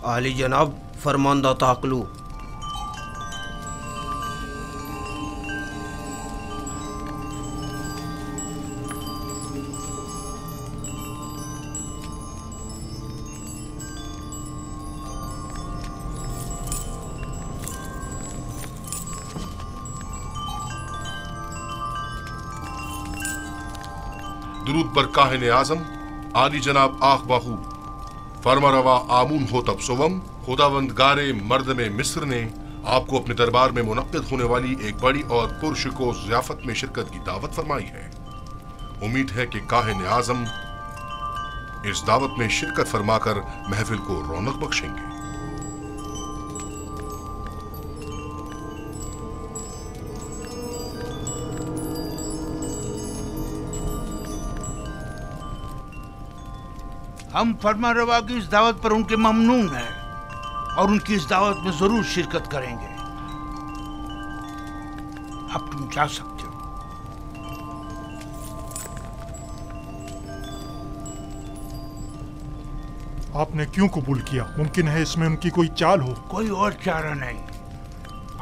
आली जनाब फरमानदाता अकलू। दुरूद पर काहिन आजम आली जनाब आख बाहू फरमारवा आमून हो तब सोवम खुदावंद गारे मर्द में मिस्र ने आपको अपने दरबार में मुनक्किद होने वाली एक बड़ी और पुरशको ज़ियाफत में शिरकत की दावत फरमाई है। उम्मीद है कि काहिन आजम इस दावत में शिरकत फरमाकर महफिल को रौनक बख्शेंगे। हम फरमारवा की इस दावत पर उनके ममनून हैं और उनकी इस दावत में जरूर शिरकत करेंगे। अब तुम जा सकते हो। आपने क्यों कबूल किया? मुमकिन है इसमें उनकी कोई चाल हो। कोई और चारा नहीं।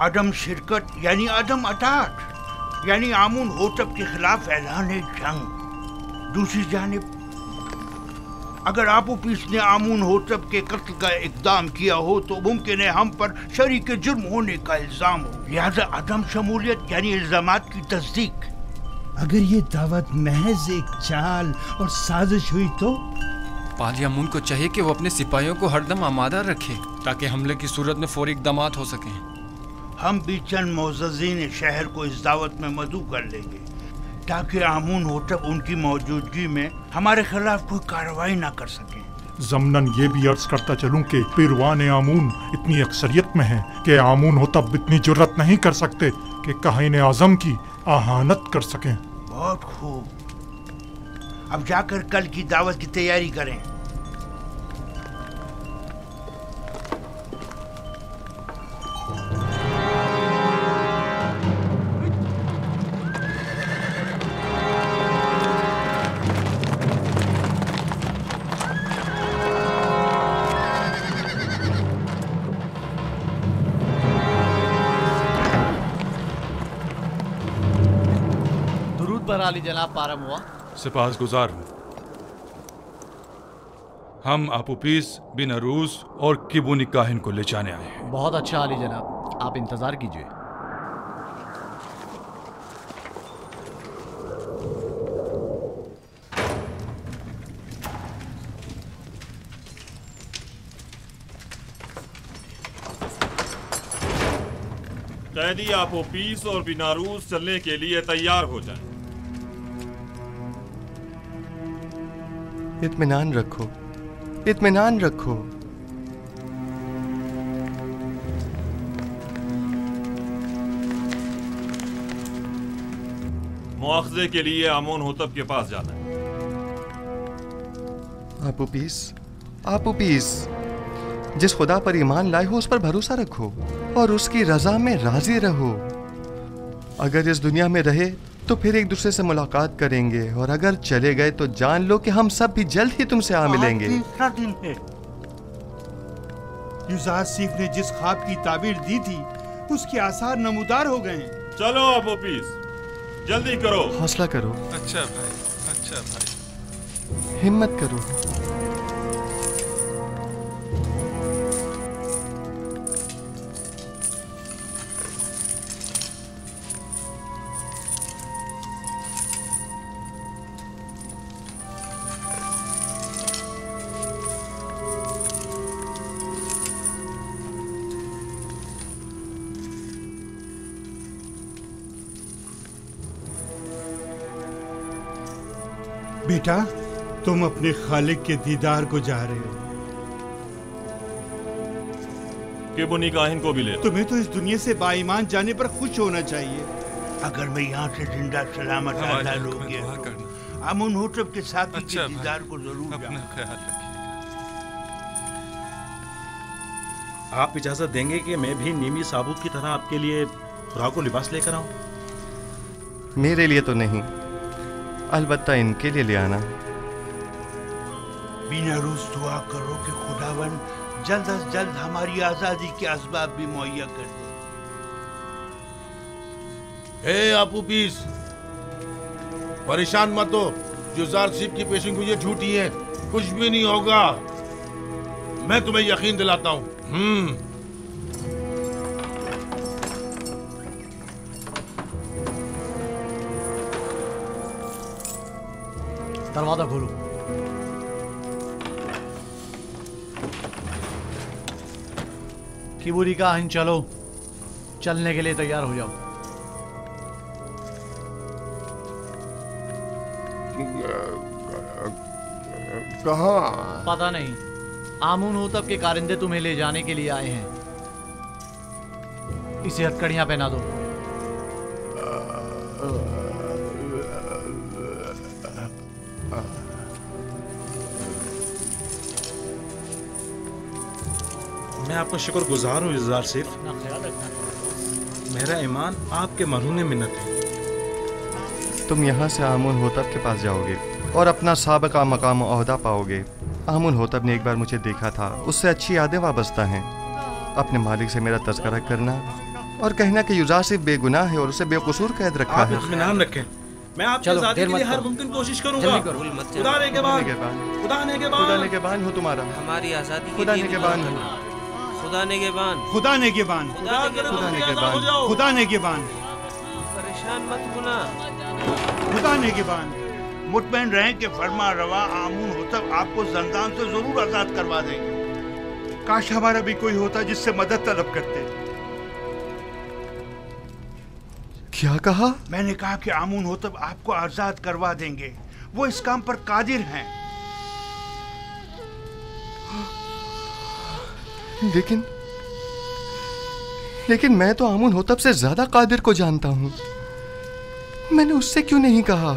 आदम शिरकत यानी आदम अतात यानी आमून होतब के खिलाफ ऐलान जंग। दूसरी जानिब अगर आपूपीस ने आमून होतब के कत्ल का इक़दाम किया हो तो मुमकिन है हम पर शरीक जुर्म होने का इल्जाम हो। लिहाजा अदम शमूलियत यानी इल्जामात की तस्दीक। अगर ये दावत महज एक चाल और साजिश हुई तो पालियामून को चाहिए कि वो अपने सिपाहियों को हरदम आमादा रखे ताकि हमले की सूरत में फौरी इक़दामात हो सकें। हम भी चंद मोअज़्ज़ज़ीन शहर को इस दावत में मदऊ कर लेंगे ताकि आमून होतब उनकी मौजूदगी में हमारे खिलाफ कोई कार्रवाई ना कर सके। ज़मनन ये भी अर्ज करता चलूं कि पिरवान आमून इतनी अक्सरियत में है कि आमून होतब इतनी जुर्रत नहीं कर सकते कि काहिन आज़म की आहानत कर सकें। बहुत खूब। अब जाकर कल की दावत की तैयारी करें। आली जनाब पारम हुआ। सिपाहगुजार हूँ। हम आपूपीस बिन अरूस और किबुनी काहिन को ले जाने आए हैं। बहुत अच्छा आली जनाब, आप इंतजार कीजिए। कैदी आपूपीस और बिनारूस चलने के लिए तैयार हो जाएं। इत्मीनान रखो, इत्मीनान रखो। मुआखजे के लिए आमून होतब के पास जाना है। आपूपीस, आपूपीस, जिस खुदा पर ईमान लाए हो उस पर भरोसा रखो और उसकी रजा में राजी रहो। अगर इस दुनिया में रहे तो फिर एक दूसरे से मुलाकात करेंगे और अगर चले गए तो जान लो कि हम सब भी जल्द ही तुमसे आ मिलेंगे। तीसरा दिन है। युज़ासीफ ने जिस ख्वाब की ताबीर दी थी उसके आसार नमूदार हो गए। चलो आपूपीस, जल्दी करो। हौसला करो। अच्छा भाई, अच्छा भाई। हिम्मत करो। बेटा, तुम अपने खालिक के दीदार को जा रहे हो। किबुनी काहिन को भी ले। तुम्हें तो इस दुनिया से बाईमान जाने पर खुश होना चाहिए। अगर मैं यहाँ से जिंदा सलामत आज़ाद हो गया तो आमून होतब के साथी के दीदार को जरूर अपना ख्याल रखिएगा। आप इजाजत देंगे कि मैं भी नीमी साबुत की तरह आपके लिए फ्राक और लिबास लेकर आऊं? मेरे लिए तो नहीं, अलबत्ता इनके लिए ले आना। बिनारूस दुआ करो कि खुदावन जल्द अज जल्द हमारी आजादी के असबाब भी मुहैया कर दें। आपू पीस, परेशान मत हो। जो ज़ारसीब की पेशिंगोइयां झूठी हैं, कुछ भी नहीं होगा। मैं तुम्हें यकीन दिलाता हूँ। दरवाजा खोलो। किबूरी काहिन, चलो, चलने के लिए तैयार हो जाओ। कहाँ? पता नहीं। आमून होतब के कारिंदे तुम्हें ले जाने के लिए आए हैं। इसे हथकड़ियां पहना दो। मैं आपका शुक्रगुजार हूँ इज़्ज़ार सिर्फ। मेरा ईमान आपके मरहून मिन्नत है। तुम यहाँ से आमून होतब के पास जाओगे और अपना साबिका मकाम ओहदा पाओगे। आमून होतब ने एक बार मुझे देखा था, उससे अच्छी यादें वाबस्ता हैं। अपने मालिक से मेरा तज़किरा करना और कहना कि यूज़ासिफ बेगुनाह है और उसे बेकसूर कैद रखा है। आप इत्मीनान रखें। मैं आपकी आज़ादी के लिए हर मुमकिन कोशिश करूंगा। खुदा ने के बान हो तुम्हारा। हमारी आज़ादी खुदा ने के बान हो। खुदा ने के बान। खुदा ने के बान। खुदा ने के बान। परेशान मत होना। खुदा ने के बान। मुतमईन रहें कि फरमा रवा आमून होतब आपको ज़ंदान से जरूर आजाद करवा देंगे। काश हमारा भी कोई होता जिससे मदद तलब करते। क्या कहा? मैंने कहा कि आमून होतब आपको आजाद करवा देंगे। वो इस काम पर कादिर हैं। लेकिन मैं तो आमून होतब से ज्यादा कादिर को जानता हूं। मैंने उससे क्यों नहीं कहा?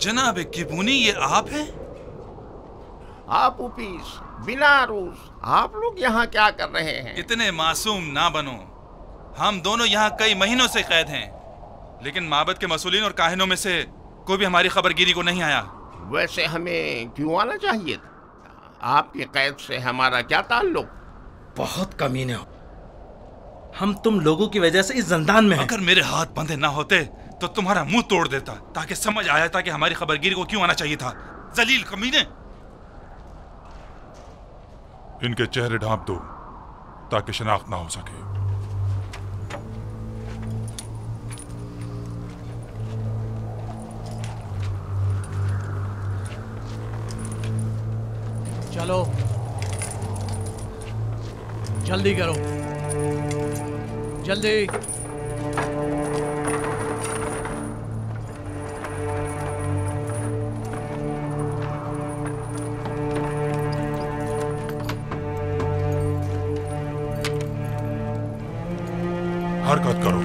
जनाब किबूनी, ये आप हैं? आप उपीस, बिना रूस, आप लोग यहाँ क्या कर रहे हैं? इतने मासूम ना बनो। हम दोनों यहाँ कई महीनों से कैद हैं, लेकिन माबद के मसूलीन और काहिनों में से कोई भी हमारी खबरगिरी को नहीं आया। वैसे हमें क्यों आना चाहिए था? आपकी कैद से हमारा क्या ताल्लुक? बहुत कमीने हो। हम तुम लोगों की वजह से इस ज़ंदान में हैं। अगर मेरे हाथ बंधे ना होते तो तुम्हारा मुंह तोड़ देता, ताकि समझ आया था कि हमारी खबरगिरी को क्यों आना चाहिए था। जलील कमीने। इनके चेहरे ढांप दो ताकि शनाख्त ना हो सके। चलो, जल्दी करो, जल्दी। हरकत करो।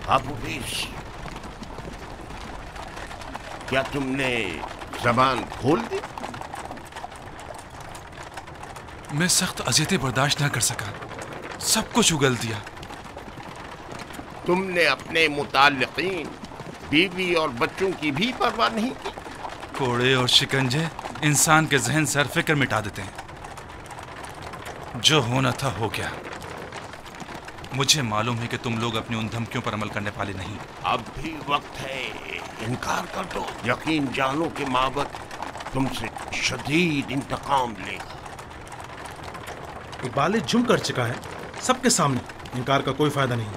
आपूबीस, क्या तुमने जबान खोल दी? मैं सख्त अज़ियतें बर्दाश्त न कर सका, सब कुछ उगल दिया। तुमने अपने मुताल्लिकीन, बीवी और बच्चों की भी परवाह नहीं की? कोड़े और शिकंजे इंसान के जहन से हर फिक्र मिटा देते हैं। जो होना था हो गया। मुझे मालूम है कि तुम लोग अपनी उन धमकियों पर अमल करने वाले नहीं। अब भी वक्त है, इनकार कर दो। यकीन जानो कि माबद तुमसे शदीद इंतकाम लेगा। इकबाल जुर्म कर चुका है सबके सामने, इनकार का कोई फायदा नहीं।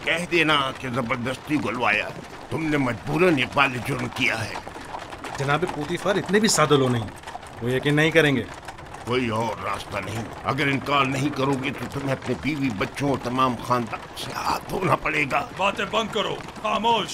कह देना कि जबरदस्ती बुलवाया, तुमने मजबूरन इकबाल जुर्म किया है। जनाब पोतीफर इतने भी सादे लो नहीं, वो यकीन नहीं करेंगे। कोई और रास्ता नहीं। अगर इनकार नहीं करोगे तो तुम्हें अपने बीवी बच्चों और तमाम खानदान से हाथ धोना पड़ेगा। बातें बंद करो, खामोश।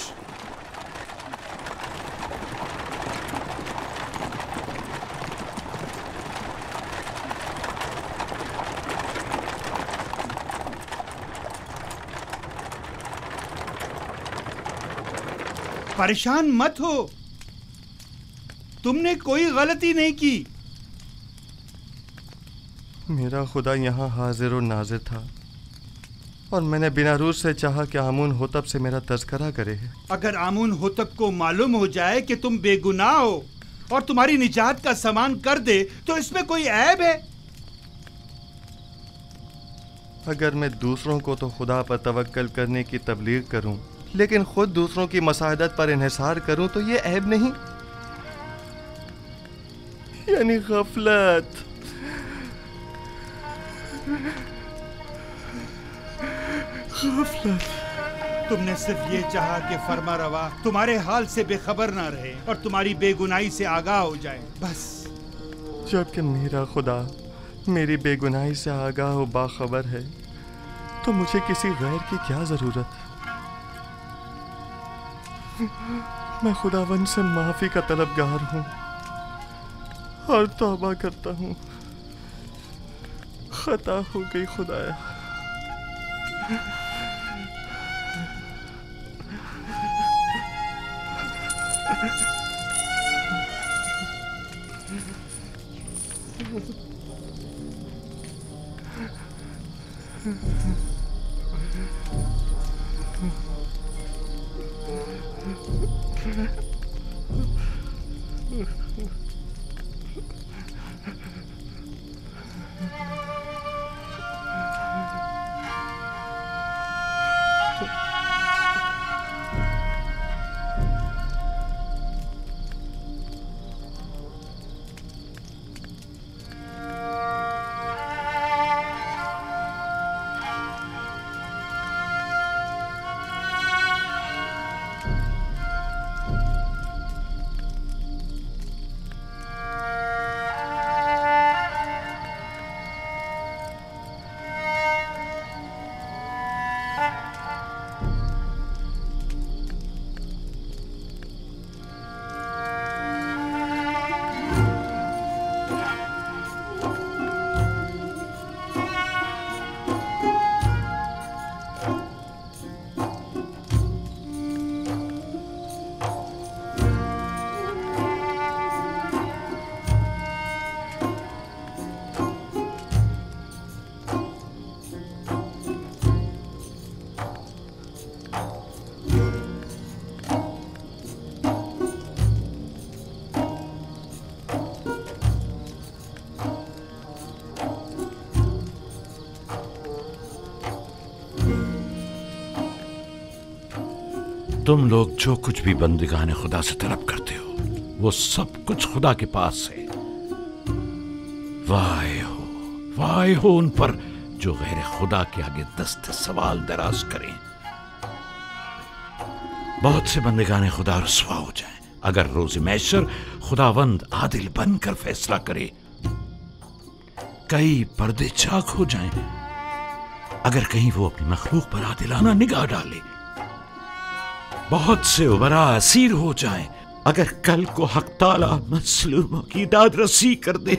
परेशान मत हो, तुमने कोई गलती नहीं की। मेरा खुदा यहाँ हाजिर और नाजिर था और मैंने बिना रूस से चाहा कि आमून होतब से मेरा तज़किरा करे। अगर आमून होतब को मालूम हो जाए कि तुम बेगुनाह हो और तुम्हारी निजात का सामान कर दे तो इसमें कोई ऐब है? अगर मैं दूसरों को तो खुदा पर तवक्कल करने की तबलीग करूं, लेकिन खुद दूसरों की मसादत पर इन्हिसार करूं तो ये ऐब नहीं, यानी गफलत। तुमने सिर्फ ये चाहा कि फरमा रवा तुम्हारे हाल से बेखबर ना रहे और तुम्हारी बेगुनाही से आगाह हो जाए, बस। जबकि मेरा खुदा मेरी बेगुनाही से आगाह और बाखबर है तो मुझे किसी गैर की क्या जरूरत। मैं खुदावन से माफी का तलबगार हूँ और तौबा करता हूँ। खता हो गई खुदाया। तुम लोग जो कुछ भी बंदिगाने खुदा से तलब करते हो वो सब कुछ खुदा के पास है। वाह हो उन पर जो गैर खुदा के आगे दस्त सवाल दराज करें। बहुत से बंदिगाने खुदा रुसवा हो जाएं अगर रोज़ महशर खुदावंद आदिल बनकर फैसला करे। कई पर्दे चाक हो जाएं अगर कहीं वो अपनी मखलूक पर आदिलाना निगाह डाले। बहुत से उबरा असीर हो जाएं अगर कल को हक ताला मसलूमों की दादरसी कर दे।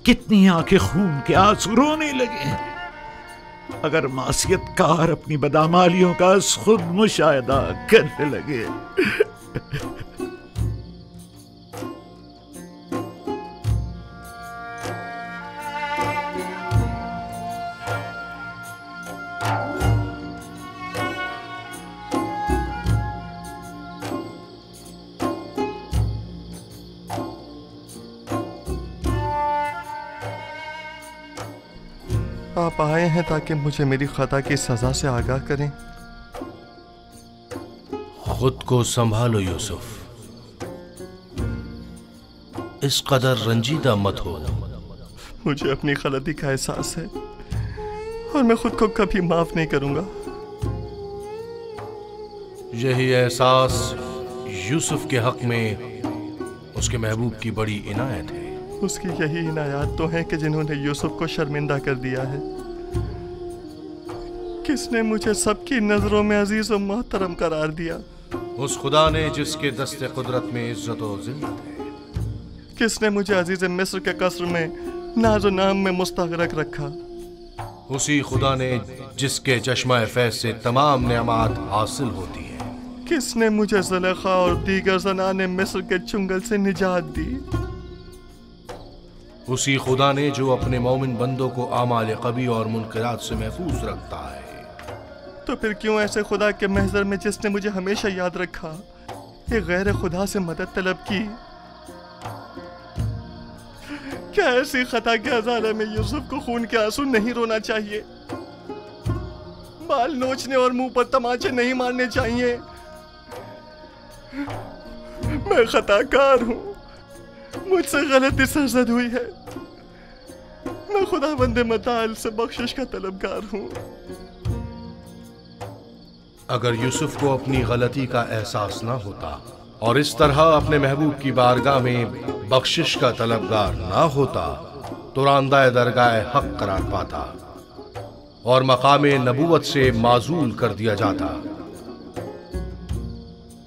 कितनी आंखें खून के आंसू रोने लगे अगर मासियतकार अपनी बदामालियों का खुद मुशाहिदा करने लगे। आप आए हैं ताकि मुझे मेरी खता की सजा से आगाह करें। खुद को संभालो यूसुफ, इस कदर रंजीदा मत हो। मुझे अपनी गलती का एहसास है और मैं खुद को कभी माफ नहीं करूंगा। यही एहसास यूसुफ के हक में उसके महबूब की बड़ी इनायत है। उसकी यही इनायत तो है कि जिन्होंने यूसुफ को शर्मिंदा कर दिया है। किसने मुझे सबकी नजरों में अजीज और मोहतरम करार दिया? उस खुदा ने जिसके दस्ते कुदरत में इज्जत और जिल्लत है। किसने मुझे अजीज मिस्र के कसर में नाजो नाम में मुस्तगरक रखा? उसी खुदा ने जिसके चश्मा फैज से तमाम नेमत हासिल होती है। किसने मुझे ज़ुलेखा और दीगर ज़नाने मिस्र के चुंगल से निजात दी? उसी खुदा ने जो अपने मोमिन बंदों को आमाल कबी और मुनकरात से महफूज रखता है। तो फिर क्यों ऐसे खुदा के महज़र में जिसने मुझे हमेशा याद रखा, एक गैर खुदा से मदद तलब की? क्या ऐसी खता के हज़ारे में यूसुफ को खून के आंसू नहीं रोना चाहिए? बाल नोचने और मुंह पर तमाचे नहीं मारने चाहिए? मैं खताकार हूं, मुझसे गलती सरजद हुई है। मैं खुदा बंदे मताल से बख्शिश का तलबगार हूं। अगर यूसुफ को अपनी गलती का एहसास ना होता और इस तरह अपने महबूब की बारगाह में बख्शिश का तलबगार ना होता तो रांदाए दरगाह हक करार पाता और मकामे नबूवत से माजूल कर दिया जाता।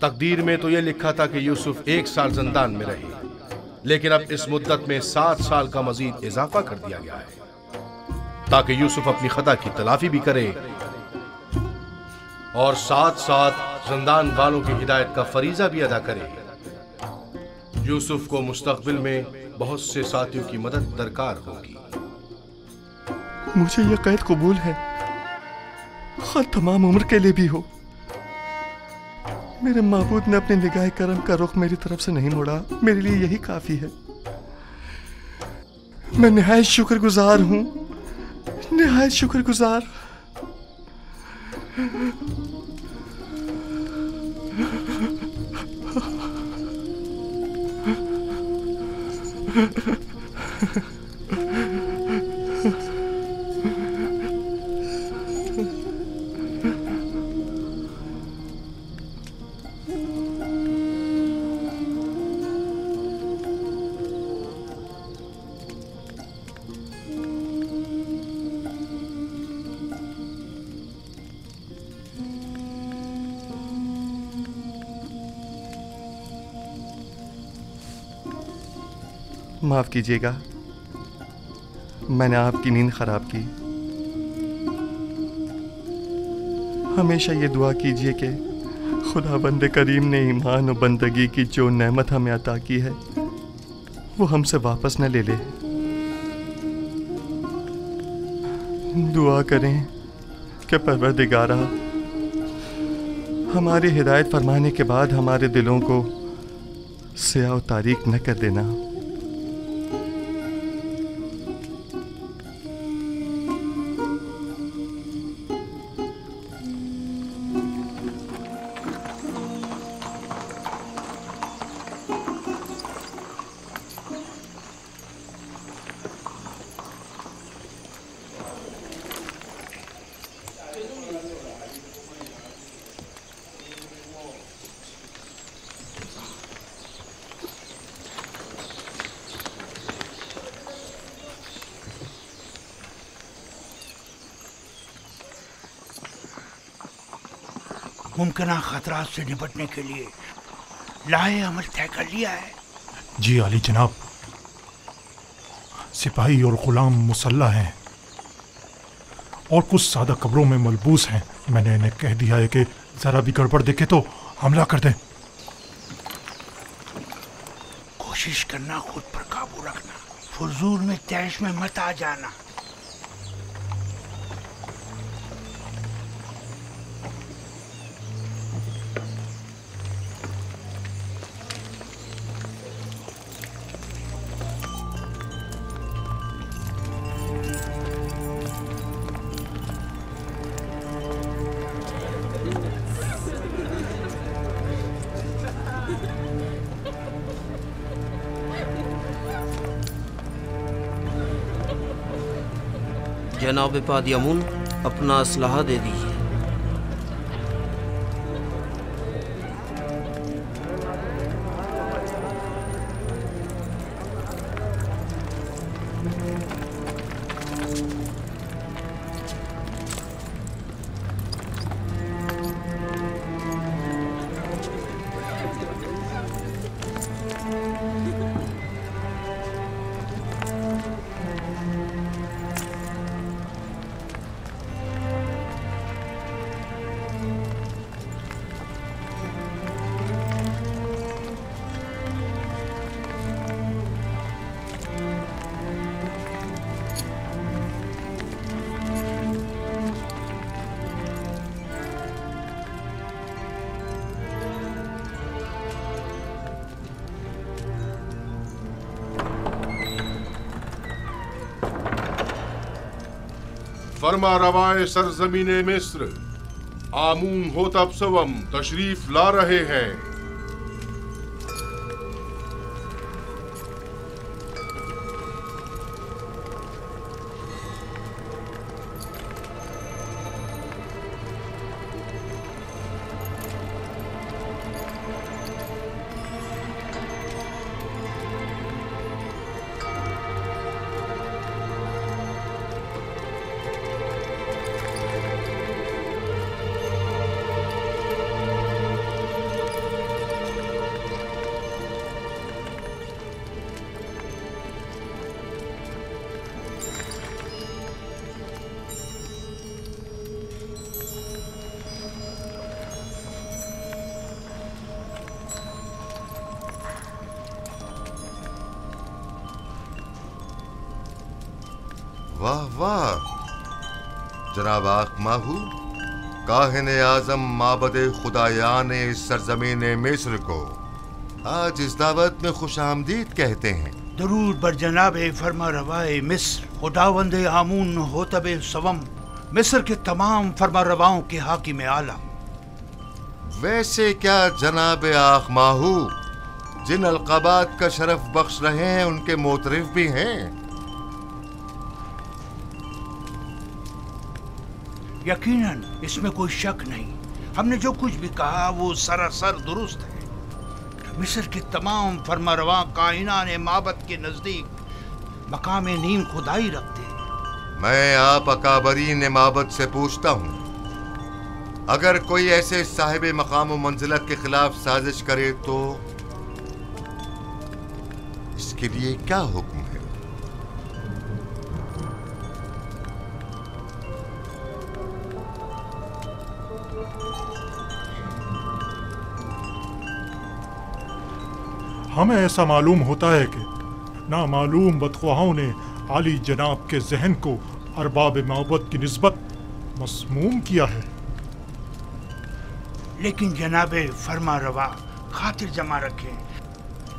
तकदीर में तो यह लिखा था कि यूसुफ 1 साल जिंदान में रहे, लेकिन अब इस मुद्दत में 7 साल का मजीद इजाफा कर दिया गया है ताकि यूसुफ अपनी खता की तलाफी भी करे और साथ साथ जिंदान वालों की हिदायत का फरीजा भी अदा करे। यूसुफ को मुस्तकबिल में बहुत से साथियों की मदद दरकार होगी। मुझे यह कैद कबूल है, ख़ास तमाम उम्र के लिए भी हो। मेरे माबूद ने अपने निगाह करम का रुख मेरी तरफ से नहीं मोड़ा, मेरे लिए यही काफी है। मैं निहायत शुक्रगुजार हूं, निहायत शुक्रगुजार। माफ कीजिएगा, मैंने आपकी नींद खराब की। हमेशा ये दुआ कीजिए कि खुदा बंदे करीम ने ईमान और बंदगी की जो नेमत हमें अता की है वो हमसे वापस न ले ले। दुआ करें कि परवरदिगारा हमारी हिदायत फरमाने के बाद हमारे दिलों को स्याह और तारीक न कर देना। मुमकिन खतरात से निपटने के लिए लाए अमल तय कर लिया है। जी आली जनाब, सिपाही और गुलाम मुसल्ला हैं और कुछ सादा कब्रों में मलबूस हैं। मैंने इन्हें कह दिया है कि जरा भी गड़बड़ दिखे तो हमला कर दें। कोशिश करना खुद पर काबू रखना, फजूल में तैश में मत आ जाना। जनाब पादियामुन अपना असलहा दे दीजिए। फरमा रवाए सरजमीने मिस्र आमून होतब सवम तशरीफ ला रहे हैं। वाह वाह जनाब आखमाहू, काहिन आजम माबद खुदायान सरजमीन मिस्र को आज इस दावत में खुशामदीद कहते हैं। दरूद बर जनाब फरमा रवाए मिस्र खुदावंद आमून होतब सवम मिस्र के तमाम फरमा रवाओं के हाकिम आला। वैसे क्या जनाब आखमाहू जिन अलकाबात का शरफ बख्श रहे हैं उनके मोतरिफ भी हैं? यकीनन इसमें कोई शक नहीं। हमने जो कुछ भी कहा वो सरासर दुरुस्त है। मिस्र के तमाम फरमारवा कायनात माबद के नजदीक मकाम नीम खुदाई रखते हैं। मैं आप अकाबरीन माबद से पूछता हूँ, अगर कोई ऐसे साहिब मकाम व मंजिलत के खिलाफ साजिश करे तो इसके लिए क्या हुक्म है? हमें ऐसा मालूम होता है कि नामालूम बदख्वाहों ने आली जनाब के जहन को अरबाब माबद की निस्बत मसमूम किया है। लेकिन जनाब फरमा रवा खातिर जमा रखें,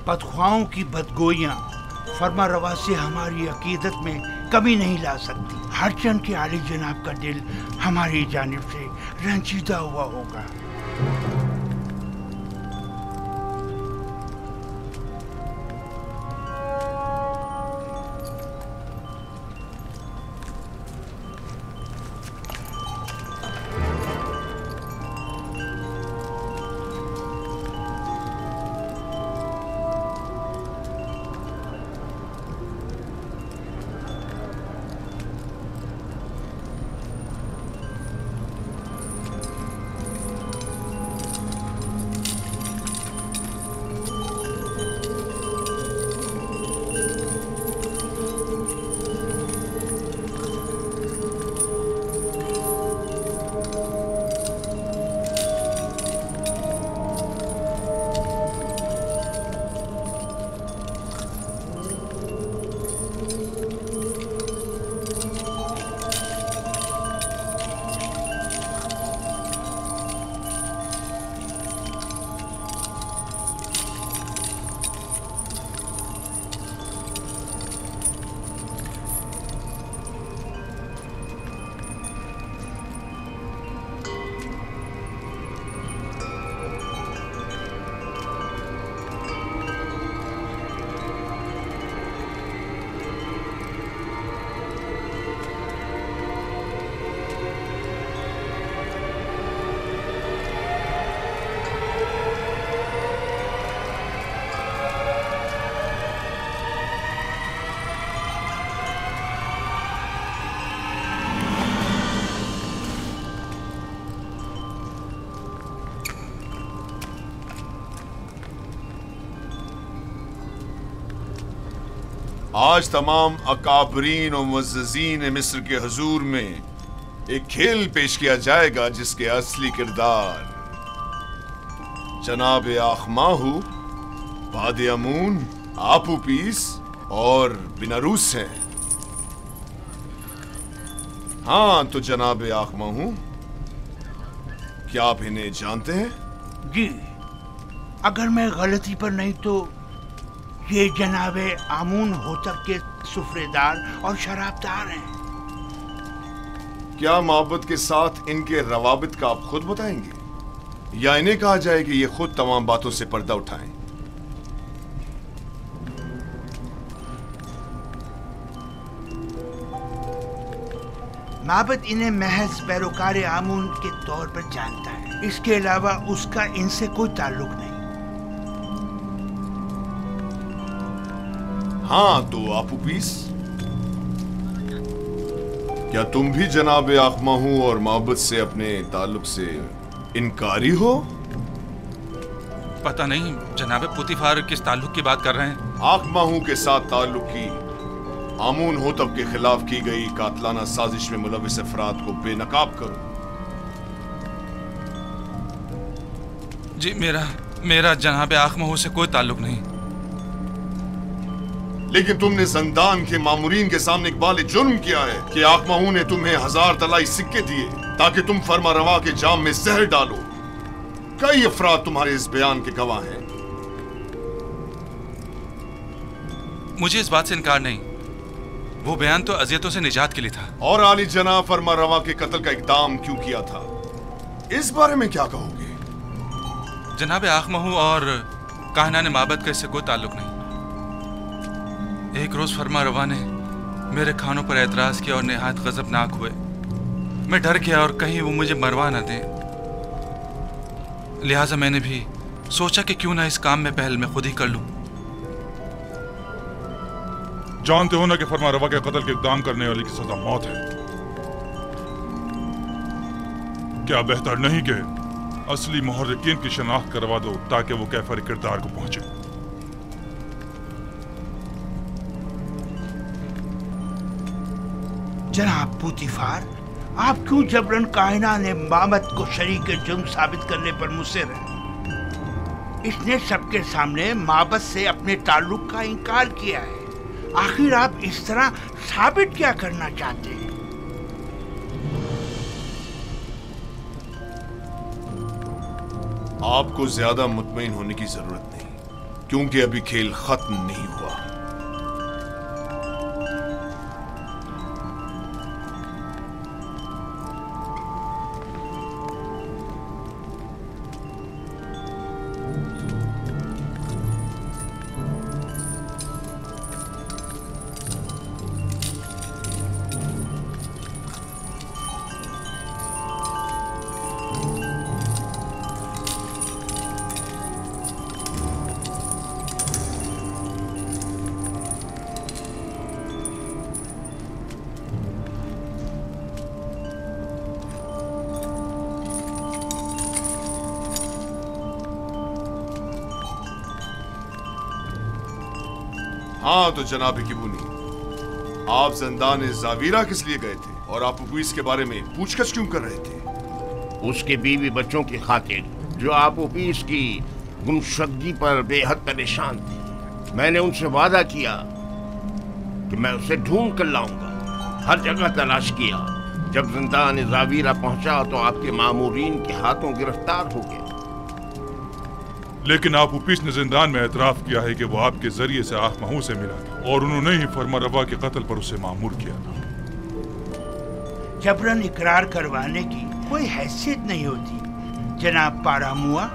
बदख्वाहों की बदगोइयाँ फरमा रवा से हमारी अकीदत में कमी नहीं ला सकती। हर चंद के आली जनाब का दिल हमारी जानिब से रंजीदा हुआ होगा। आज तमाम अकाबरीन और मुअज़्ज़ज़ीन मिस्र के हुजूर में एक खेल पेश किया जाएगा जिसके असली किरदार जनाब आखमाहू, बादे अमून, आपूपीस और बिनारूस हैं। हाँ तो जनाब आखमाहू, क्या आप इन्हें जानते हैं? जी, अगर मैं गलती पर नहीं तो ये जनाबे आमून होतब के सुफ्रेदार और शराबदार हैं। क्या माबद के साथ इनके रवाबित का आप खुद बताएंगे या इन्हें कहा जाए कि ये खुद तमाम बातों से पर्दा उठाएं? माबद इन्हें महज पैरोकार आमून के तौर पर जानता है, इसके अलावा उसका इनसे कोई ताल्लुक नहीं। हाँ तो आपूपीस, क्या तुम भी जनाब आखमाहू और माबद से अपने ताल्लुक से इनकारी हो? पता नहीं जनाब पुतिफार किस ताल्लुक की बात कर रहे हैं। आखमाहू के साथ ताल्लुक की आमून होतब के खिलाफ की गई कातलाना साजिश में मुलविस अफराद को बेनकाब करो। जी मेरा जनाब आखमाहू से कोई ताल्लुक नहीं। लेकिन तुमने ज़ंदान के मामूरीन के सामने इकबाल जुर्म किया है कि आखमाहू ने तुम्हें 1000 तलाई सिक्के दिए ताकि तुम फरमा रवा के जाम में जहर डालो। कई अफराद तुम्हारे इस बयान के गवाह हैं। मुझे इस बात से इनकार नहीं, वो बयान तो अजियतों से निजात के लिए था। और आली जनाब फरमा रवा के कत्ल का इकदाम क्यों किया था, इस बारे में क्या कहोगे? जनाब आखमाहू और काहनान माबद का इससे कोई ताल्लुक नहीं। एक रोज फरमा रवा ने मेरे खानों पर एतराज किया और निहायत गजबनाक हुए। मैं डर गया और कहीं वो मुझे मरवा न दें, लिहाजा मैंने भी सोचा कि क्यों ना इस काम में पहल मैं खुद ही कर लूं। जानते हो ना कि फरमा रवा के कत्ल के इक़दाम करने वाले की सजा मौत है। क्या बेहतर नहीं कि असली मुहर्रिकीन की शनाख्त करवा दो ताकि वो कैफर किरदार को पहुंचे? जनाब पुतिफार, आप क्यों जबरन कायना ने मामद को शरीक जुर्म साबित करने पर मुसिर हैं? इसने सबके सामने माबद से अपने ताल्लुक का इनकार किया है। आखिर आप इस तरह साबित क्या करना चाहते हैं? आपको ज्यादा मुतमईन होने की जरूरत नहीं, क्योंकि अभी खेल खत्म नहीं हुआ। हाँ तो जनाब किबूनी, आप ज़ंदान ज़ावीरा किस लिए गए थे और आप उपीस के बारे में पूछताछ क्यों कर रहे थे? उसके बीवी बच्चों की खातिर जो आप उपीस की गुमशुदगी पर बेहद परेशान थे। मैंने उनसे वादा किया कि मैं उसे ढूंढ कर लाऊंगा। हर जगह तलाश किया। जब ज़ंदान ज़ावीरा पहुंचा तो आपके मामूरीन के हाथों गिरफ्तार हो गया। लेकिन आप उपीस ने जिंदान में एतराफ किया है कि वो आपके जरिए से आखमाहू से मिला था और उन्होंने ही फरमा रवा के कत्ल पर उसे मामूर किया था। जबरन इकरार करवाने की कोई हैसियत नहीं होती जनाब पारामुआ।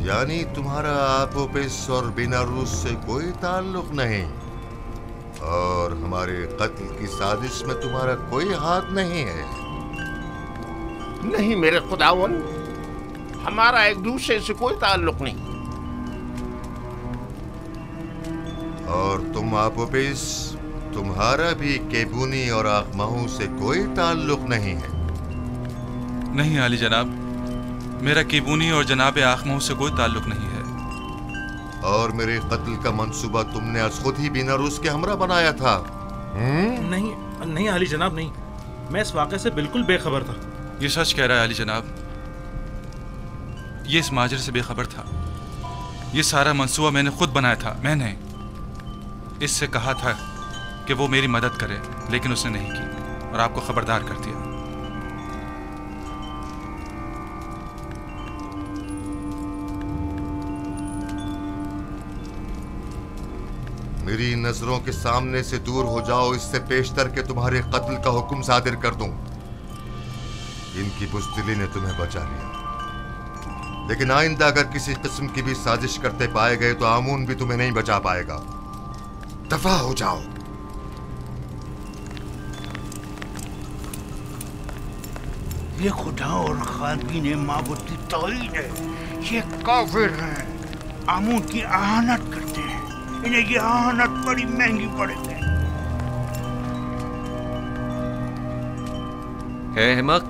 यानी तुम्हारा आपोपिस और बिनारूस से कोई ताल्लुक नहीं और हमारे कत्ल की साजिश में तुम्हारा कोई हाथ नहीं है? नहीं मेरे खुदावन, हमारा एक दूसरे से कोई ताल्लुक नहीं। और तुम आपोपिस, तुम्हारा भी केबूनी और आखमाहू से कोई ताल्लुक नहीं है। नहीं आली जनाब, मेरा केबूनी और जनाब आखमाहू से कोई ताल्लुक नहीं है। और मेरे कत्ल का मंसूबा तुमने आज खुद ही बीनारूस के हमरा बनाया था। नहीं नहीं आली जनाब, नहीं, मैं इस वाक़े से बिल्कुल बेखबर था। ये सच कह रहा है आली जनाब, ये इस माजरे से बेखबर था। ये सारा मंसूबा मैंने खुद बनाया था। मैंने इससे कहा था कि वो मेरी मदद करे, लेकिन उसने नहीं की और आपको खबरदार कर दिया। मेरी नजरों के सामने से दूर हो जाओ, इससे पेशतर के तुम्हारे कत्ल का हुक्म सादिर कर दूं। इनकी बुज़दिली ने तुम्हें बचा लिया, लेकिन आइंदा अगर किसी किस्म की भी साजिश करते पाए गए तो आमून भी तुम्हें नहीं बचा पाएगा। दफा हो जाओ। ये खुदा और खादीन माबूद की तौहीन है। ये काफिर हैं, आमून की आहानत करते हैं। इन्हें ये आहानत बड़ी महंगी पड़ेगी। है अहमक,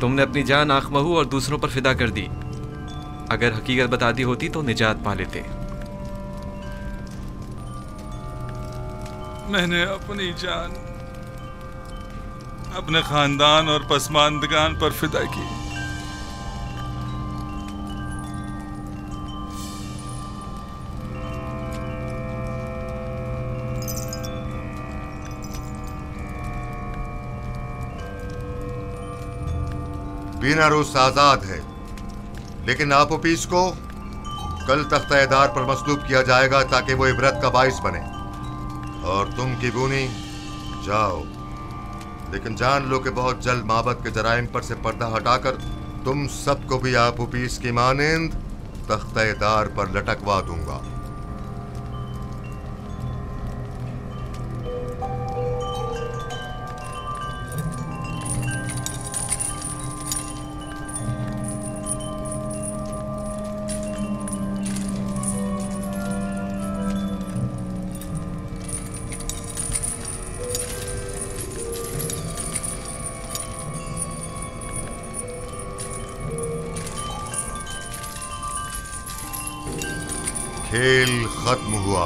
तुमने अपनी जान आखमहू और दूसरों पर फिदा कर दी। अगर हकीकत बता दी होती तो निजात पा लेते। मैंने अपनी जान अपने खानदान और पसमानदगान पर फिदा की। बीनारूस आजाद है, लेकिन आपोपीस को कल तख्ता-ए-दार पर मसलूब किया जाएगा ताकि वो इबरत का बाइस बने। और तुम केबूनी जाओ, लेकिन जान लो कि बहुत जल्द माबद के जराइम पर से पर्दा हटाकर तुम सबको भी आपोपीस की मानिंद तख्ता-ए-दार पर लटकवा दूंगा। खेल खत्म हुआ,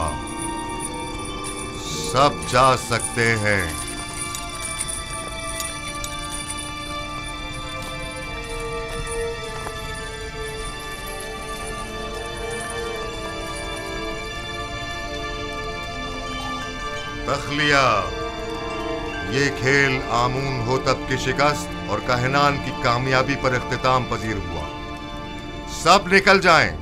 सब जा सकते हैं। तखलिया, ये खेल आमून होतब की शिकस्त और कहनान की कामयाबी पर इख्तिताम पजीर हुआ। सब निकल जाएं।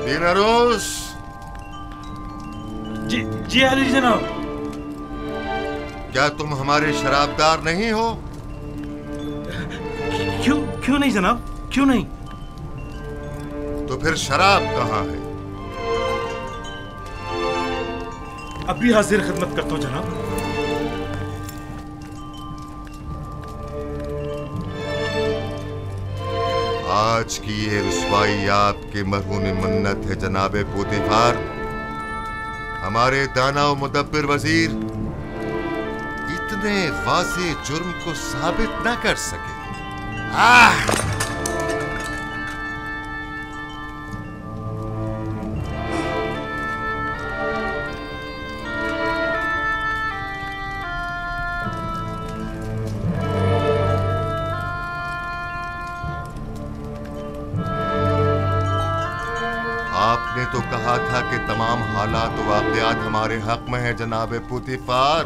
बीनारूस। जी आली जनाब। क्या तुम हमारे शराबदार नहीं हो? क्यों नहीं जनाब, क्यों नहीं? तो फिर शराब कहाँ है? अभी हाजिर खिदमत करता हूँ जनाब। आज की ये रुसवाई आपके मरहून मन्नत है जनाबे पोतीफार। हमारे दाना और मुदब्बिर वजीर इतने वाज़े जुर्म को साबित न कर सके। आपने तो कहा था कि तमाम हालात व वाक़यात हमारे हक में है जनाबे पोतीफार।